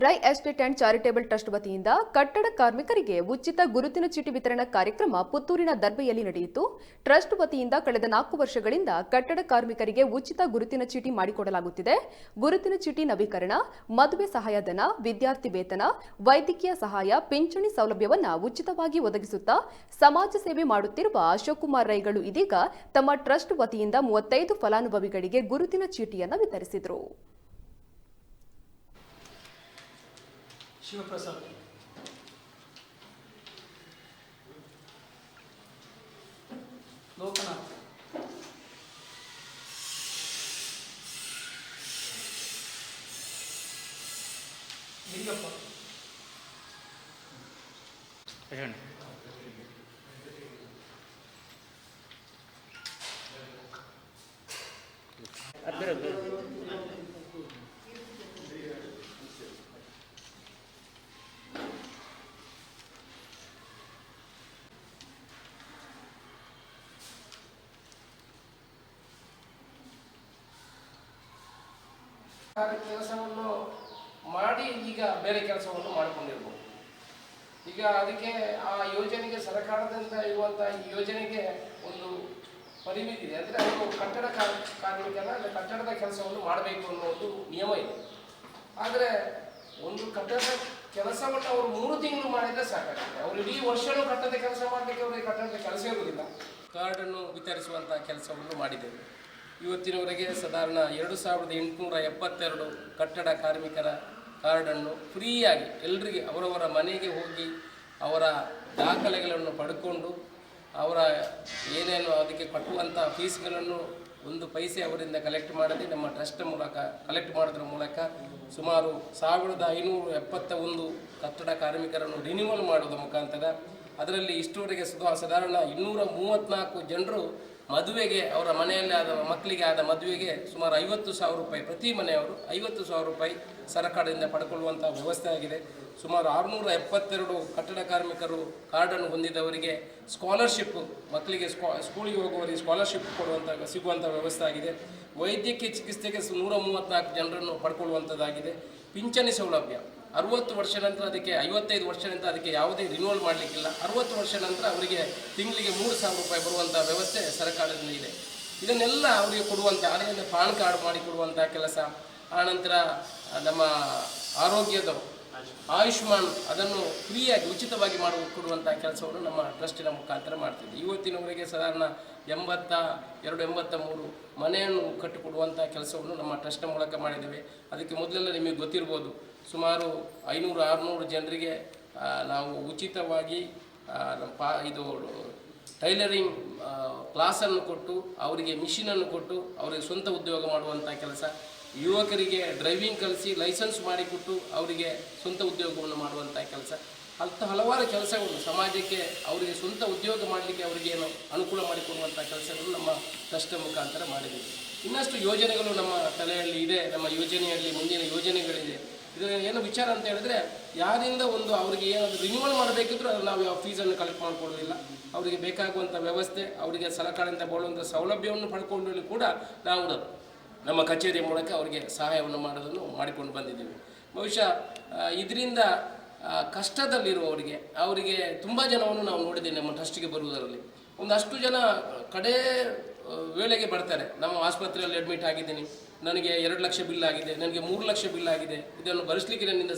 Rai estate and charitable trust ವತಿಯಿಂದ ಕಟ್ಟಡ ಕಾರ್ಮಿಕರಿಗೆ ಉಚಿತ ಗುರುತಿನ ಚೀಟಿ ವಿತರಣಾ ಕಾರ್ಯಕ್ರಮ ಪುತ್ತೂರಿನ ದರ್ಬೆಯಲ್ಲಿ ನಡೆಯಿತು. ಟ್ರಸ್ಟ್ ವತಿಯಿಂದ ಕಳೆದ 4 ವರ್ಷಗಳಿಂದ ಕಟ್ಟಡ ಕಾರ್ಮಿಕರಿಗೆ ಉಚಿತ ಗುರುತಿನ ಚೀಟಿ ಮಾಡಿಕೊಡಲಾಗುತ್ತಿದೆ. ಗುರುತಿನ ಚೀಟಿ ನವೀಕರಣ, ಮದುವೆ ಸಹಾಯಧನ, ವಿದ್ಯಾರ್ಥಿ ವೇತನ, ವೈದ್ಯಕೀಯ ಸಹಾಯ, ಪಿಂಚಣಿ ಸೌಲಭ್ಯವನ್ನು ಉಚಿತವಾಗಿ ಒದಗಿಸುತ್ತಾ ಸಮಾಜ ಸೇವೆ ಮಾಡುತ್ತಿರುವ ಅಶೋಕ್ ಕುಮಾರ್ ರೈಗಳು ಇದೀಗ ತಮ್ಮ ಟ್ರಸ್ಟ್ ವತಿಯಿಂದ 35 ಫಲಾನುಭವಿಗಳಿಗೆ ಗುರುತಿನ ಚೀಟಿಯನ್ನು ವಿತರಿಸಿದರು. ಶಿವಪ್ರಸಾದ್ ಲೋಕನಾಥ್ ಲಿಂಗಪ್ಪ ಕೆಲಸವನ್ನು ಮಾಡಿ ಈಗ ಬೇರೆ ಕೆಲಸವನ್ನು ಮಾಡಿಕೊಂಡಿರ್ಬೋದು. ಈಗ ಅದಕ್ಕೆ ಆ ಯೋಜನೆಗೆ ಸರ್ಕಾರದಿಂದ ಇರುವಂತಹ ಈ ಯೋಜನೆಗೆ ಒಂದು ಪರಿಮಿತಿ ಇದೆ. ಅಂದರೆ ಅವರು ಕಟ್ಟಡ ಕಾರ್ಮಿಕರ ಕಟ್ಟಡದ ಕೆಲಸವನ್ನು ಮಾಡಬೇಕು ಅನ್ನೋ ಒಂದು ನಿಯಮ ಇದೆ. ಆದರೆ ಒಂದು ಕಟ್ಟಡದ ಕೆಲಸವನ್ನು ಅವರು 3 ತಿಂಗಳು ಮಾಡಿದರೆ ಸಾಕಾಗುತ್ತೆ. ಅವರು ಇಡೀ ವರ್ಷನೂ ಕಟ್ಟಡದ ಕೆಲಸ ಮಾಡಲಿಕ್ಕೆ ಅವರಿಗೆ ಕಟ್ಟಡದ ಕೆಲಸ ಇರುವುದಿಲ್ಲ. ಕಾರ್ಡನ್ನು ವಿತರಿಸುವಂತಹ ಕೆಲಸವನ್ನು ಮಾಡಿದ್ದೇವೆ. ಇವತ್ತಿನವರೆಗೆ ಸಾಧಾರಣ 2872 ಕಟ್ಟಡ ಕಾರ್ಮಿಕರ ಕಾರ್ಡನ್ನು ಫ್ರೀಯಾಗಿ ಎಲ್ಲರಿಗೆ ಅವರವರ ಮನೆಗೆ ಹೋಗಿ ಅವರ ದಾಖಲೆಗಳನ್ನು ಪಡ್ಕೊಂಡು ಅವರ ಏನೇನು ಅದಕ್ಕೆ ಕಟ್ಟುವಂಥ ಫೀಸ್ಗಳನ್ನು 1 ಪೈಸೆ ಅವರಿಂದ ಕಲೆಕ್ಟ್ ಮಾಡದೆ ನಮ್ಮ ಟ್ರಸ್ಟ್ ಮೂಲಕ ಕಲೆಕ್ಟ್ ಮಾಡೋದ್ರ ಮೂಲಕ ಸುಮಾರು 1571 ಕಟ್ಟಡ ಕಾರ್ಮಿಕರನ್ನು ರಿನ್ಯೂವಲ್ ಮಾಡೋದ್ರ ಮುಖಾಂತರ ಅದರಲ್ಲಿ ಇಷ್ಟುವರೆಗೆ ಸಾಧಾರಣ 234 ಜನರು ಮದುವೆಗೆ ಅವರ ಮನೆಯಲ್ಲಿ ಆದ ಮಕ್ಕಳಿಗೆ ಆದ ಮದುವೆಗೆ ಸುಮಾರು 50,000 ರೂಪಾಯಿ ಪ್ರತಿ ಮನೆಯವರು 50,000 ರೂಪಾಯಿ ಸರ್ಕಾರದಿಂದ ಪಡ್ಕೊಳ್ಳುವಂಥ ವ್ಯವಸ್ಥೆ ಆಗಿದೆ. ಸುಮಾರು 672 ಕಟ್ಟಡ ಕಾರ್ಮಿಕರು ಕಾರ್ಡನ್ನು ಹೊಂದಿದವರಿಗೆ ಸ್ಕಾಲರ್ಶಿಪ್ ಮಕ್ಕಳಿಗೆ ಸ್ಕೂಲಿಗೆ ಹೋಗುವವರಿಗೆ ಸ್ಕಾಲರ್ಶಿಪ್ ಸಿಗುವಂಥ ವ್ಯವಸ್ಥೆ ಆಗಿದೆ. ವೈದ್ಯಕೀಯ ಚಿಕಿತ್ಸೆಗೆ 134 ಜನರನ್ನು ಪಡ್ಕೊಳ್ಳುವಂಥದ್ದಾಗಿದೆ. ಪಿಂಚಣಿ ಸೌಲಭ್ಯ 60 ವರ್ಷ ನಂತರ ಅದಕ್ಕೆ 55 ವರ್ಷ ನಂತರ ಅದಕ್ಕೆ ಯಾವುದೇ ರಿನ್ಯೂವಲ್ ಮಾಡಲಿಕ್ಕಿಲ್ಲ. 60 ವರ್ಷ ನಂತರ ಅವರಿಗೆ ತಿಂಗಳಿಗೆ 3,000 ರೂಪಾಯಿ ಬರುವಂಥ ವ್ಯವಸ್ಥೆ ಸರ್ಕಾರದಿಂದ ಇದೆ. ಇದನ್ನೆಲ್ಲ ಅವರಿಗೆ ಕೊಡುವಂಥ ಅದರಿಂದ ಪಾನ್ ಕಾರ್ಡ್ ಮಾಡಿ ಕೊಡುವಂಥ ಕೆಲಸ, ಆನಂತರ ನಮ್ಮ ಆರೋಗ್ಯದ ಆಯುಷ್ಮಾನ್ ಅದನ್ನು ಫ್ರೀಯಾಗಿ ಉಚಿತವಾಗಿ ಕೊಡುವಂಥ ಕೆಲಸವನ್ನು ನಮ್ಮ ಟ್ರಸ್ಟಿನ ಮುಖಾಂತರ ಮಾಡ್ತಿದ್ದೆ. ಇವತ್ತಿನವರೆಗೆ ಸಾಧಾರಣ 82-83 ಮನೆಯನ್ನು ಕಟ್ಟಿಕೊಡುವಂಥ ಕೆಲಸವನ್ನು ನಮ್ಮ ಟ್ರಸ್ಟ್ನ ಮೂಲಕ ಮಾಡಿದ್ದೇವೆ. ಅದಕ್ಕೆ ಮೊದಲೆಲ್ಲ ನಿಮಗೆ ಗೊತ್ತಿರ್ಬೋದು, ಸುಮಾರು 500-600 ಜನರಿಗೆ ನಾವು ಉಚಿತವಾಗಿ ಇದು ಟೈಲರಿಂಗ್ ಕ್ಲಾಸನ್ನು ಕೊಟ್ಟು ಅವರಿಗೆ ಮಿಷಿನನ್ನು ಕೊಟ್ಟು ಅವರಿಗೆ ಸ್ವಂತ ಉದ್ಯೋಗ ಮಾಡುವಂಥ ಕೆಲಸ, ಯುವಕರಿಗೆ ಡ್ರೈವಿಂಗ್ ಕಲಿಸಿ ಲೈಸೆನ್ಸ್ ಮಾಡಿಕೊಟ್ಟು ಅವರಿಗೆ ಸ್ವಂತ ಉದ್ಯೋಗವನ್ನು ಮಾಡುವಂಥ ಕೆಲಸ, ಹಲವಾರು ಕೆಲಸಗಳು ಸಮಾಜಕ್ಕೆ ಅವರಿಗೆ ಸ್ವಂತ ಉದ್ಯೋಗ ಮಾಡಲಿಕ್ಕೆ ಅವರಿಗೇನು ಅನುಕೂಲ ಮಾಡಿಕೊಡುವಂಥ ಕೆಲಸಗಳು ನಮ್ಮ ಟ್ರಸ್ಟ್ ಮುಖಾಂತರ ಮಾಡಿದ್ದೀವಿ. ಇನ್ನಷ್ಟು ಯೋಜನೆಗಳು ನಮ್ಮ ತಲೆಯಲ್ಲಿ ಇದೆ. ನಮ್ಮ ಯೋಜನೆಯಲ್ಲಿ ಮುಂದಿನ ಯೋಜನೆಗಳಿದೆ. ಇದರ ಏನು ವಿಚಾರ ಅಂತ ಹೇಳಿದ್ರೆ, ಯಾರಿಂದ ಒಂದು ಅವರಿಗೆ ಏನಾದರೂ ರಿನ್ಯೂವಲ್ ಮಾಡಬೇಕಿದ್ರೂ ಅದು ನಾವು ಯಾವ ಫೀಸನ್ನು ಕಲೆಕ್ಟ್ ಮಾಡಿಕೊಡೋದಿಲ್ಲ. ಅವರಿಗೆ ಬೇಕಾಗುವಂಥ ವ್ಯವಸ್ಥೆ, ಅವರಿಗೆ ಸರ್ಕಾರದಿಂದ ಬರುವಂಥ ಸೌಲಭ್ಯವನ್ನು ಪಡ್ಕೊಂಡು ಕೂಡ ನಾವು ನಮ್ಮ ಕಚೇರಿಯ ಮೂಲಕ ಅವರಿಗೆ ಸಹಾಯವನ್ನು ಮಾಡೋದನ್ನು ಮಾಡಿಕೊಂಡು ಬಂದಿದ್ದೀವಿ. ಬಹುಶಃ ಇದರಿಂದ ಕಷ್ಟದಲ್ಲಿರುವವರಿಗೆ ಅವರಿಗೆ ತುಂಬ ಜನವನ್ನು ನಾವು ನೋಡಿದ್ದೇವೆ. ನಮ್ಮ ಟ್ರಸ್ಟಿಗೆ ಬರುವುದರಲ್ಲಿ ಒಂದಷ್ಟು ಜನ ಕಡೆ ವೇಳೆಗೆ ಬರ್ತಾರೆ. ನಮ್ಮ ಆಸ್ಪತ್ರೆಯಲ್ಲಿ ಅಡ್ಮಿಟ್ ಆಗಿದ್ದೀನಿ, ನನಗೆ 2 ಲಕ್ಷ ಬಿಲ್ ಆಗಿದೆ, ನನಗೆ 3 ಲಕ್ಷ ಬಿಲ್ ಆಗಿದೆ, ಇದನ್ನು ಭರಿಸಲಿಕ್ಕೆ ನನ್ನಿಂದ